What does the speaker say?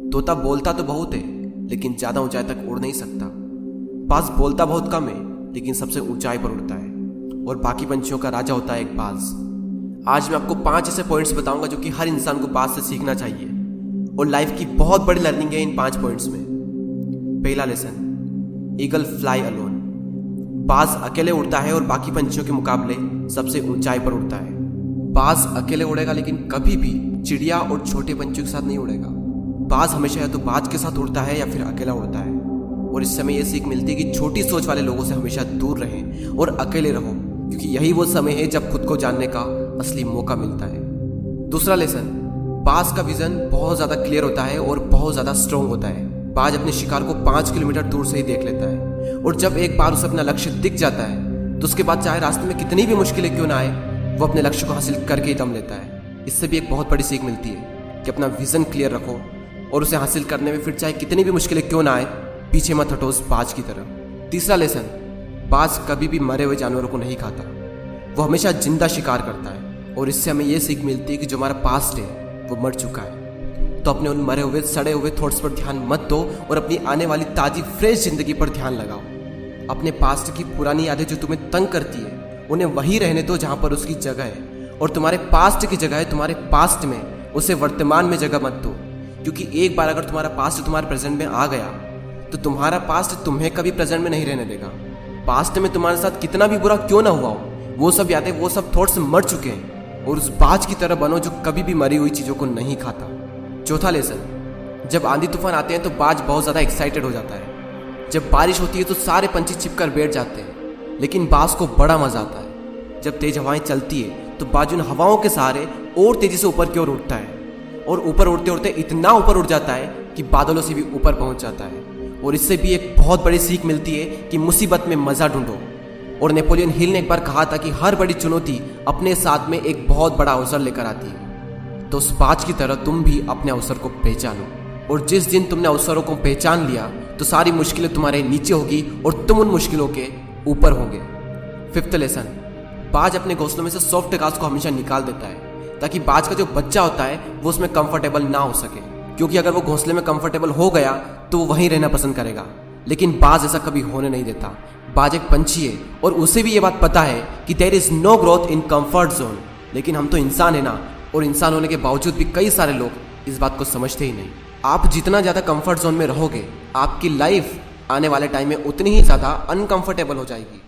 तोता बोलता तो बहुत है लेकिन ज्यादा ऊंचाई तक उड़ नहीं सकता। बाज बोलता बहुत कम है लेकिन सबसे ऊंचाई पर उड़ता है और बाकी पंछियों का राजा होता है एक बाज। आज मैं आपको 5 ऐसे पॉइंट्स बताऊंगा जो कि हर इंसान को बाज से सीखना चाहिए और लाइफ की बहुत बड़ी लर्निंग है इन 5 पॉइंट्स में। पहला लेसन, ईगल फ्लाई अलोन। बाज अकेले उड़ता है और बाकी पंछियों के मुकाबले सबसे ऊंचाई पर उड़ता है। बाज अकेले उड़ेगा लेकिन कभी भी चिड़िया और छोटे पंछियों के साथ नहीं उड़ेगा। बाज हमेशा या तो बाज के साथ उड़ता है या फिर अकेला उड़ता है और इस समय यह सीख मिलती है कि छोटी सोच वाले लोगों से हमेशा दूर रहें और अकेले रहो, क्योंकि यही वो समय है जब खुद को जानने का असली मौका मिलता है। दूसरा लेसन, बाज का विजन बहुत ज्यादा क्लियर होता है और बहुत ज्यादा स्ट्रॉन्ग होता है। बाज अपने शिकार को 5 किलोमीटर दूर से ही देख लेता है और जब एक बार उसे अपना लक्ष्य दिख जाता है तो उसके बाद चाहे रास्ते में कितनी भी मुश्किलें क्यों ना आए, वो अपने लक्ष्य को हासिल करके ही दम लेता है। इससे भी एक बहुत बड़ी सीख मिलती है कि अपना विजन क्लियर रखो और उसे हासिल करने में फिर चाहे कितनी भी मुश्किलें क्यों ना आए, पीछे मत हटो उस बाज की तरह। तीसरा लेसन, बाज कभी भी मरे हुए जानवरों को नहीं खाता, वो हमेशा जिंदा शिकार करता है और इससे हमें यह सीख मिलती है कि जो हमारा पास्ट है वो मर चुका है, तो अपने उन मरे हुए सड़े हुए थॉट्स पर ध्यान मत दो और अपनी आने वाली ताजी फ्रेश जिंदगी पर ध्यान लगाओ। अपने पास्ट की पुरानी यादें जो तुम्हें तंग करती है उन्हें वहीं रहने दो जहां पर उसकी जगह है, और तुम्हारे पास्ट की जगह है तुम्हारे पास्ट में, उसे वर्तमान में जगह मत दो। क्योंकि एक बार अगर तुम्हारा पास्ट तुम्हारे प्रेजेंट में आ गया तो तुम्हारा पास्ट तुम्हें कभी प्रेजेंट में नहीं रहने देगा। पास्ट में तुम्हारे साथ कितना भी बुरा क्यों ना हुआ हो, वो सब यादें वो सब थॉट्स मर चुके हैं और उस बाज की तरह बनो जो कभी भी मरी हुई चीजों को नहीं खाता। चौथा लेसन, जब आंधी तूफान आते हैं तो बाज बहुत ज्यादा एक्साइटेड हो जाता है। जब बारिश होती है तो सारे पंछी छिपकर बैठ जाते हैं, लेकिन बाज को बड़ा मजा आता है। जब तेज हवाएं चलती है तो बाज उन हवाओं के सहारे और तेजी से ऊपर की ओर उठता है और ऊपर उड़ते उड़ते इतना ऊपर उड़ जाता है कि बादलों से भी ऊपर पहुंच जाता है। और इससे भी एक बहुत बड़ी सीख मिलती है कि मुसीबत में मजा ढूंढो। और नेपोलियन हिल ने एक बार कहा था कि हर बड़ी चुनौती अपने साथ में एक बहुत बड़ा अवसर लेकर आती है। तो उस बाज की तरह तुम भी अपने अवसर को पहचानो, और जिस दिन तुमने अवसरों को पहचान लिया तो सारी मुश्किलें तुम्हारे नीचे होगी और तुम उन मुश्किलों के ऊपर होगे। फिफ्थ लेसन, बाज अपने घोंसलों में से सॉफ्ट घास को हमेशा निकाल देता है ताकि बाज का जो बच्चा होता है वो उसमें कंफर्टेबल ना हो सके, क्योंकि अगर वो घोंसले में कंफर्टेबल हो गया तो वो वहीं रहना पसंद करेगा। लेकिन बाज ऐसा कभी होने नहीं देता। बाज एक पंछी है और उसे भी ये बात पता है कि there is no growth in comfort zone. लेकिन हम तो इंसान है ना, और इंसान होने के बावजूद भी कई सारे लोग इस बात को समझते ही नहीं। आप जितना ज्यादा कंफर्ट जोन में रहोगे, आपकी लाइफ आने वाले टाइम में उतनी ही ज्यादा अनकंफर्टेबल हो जाएगी।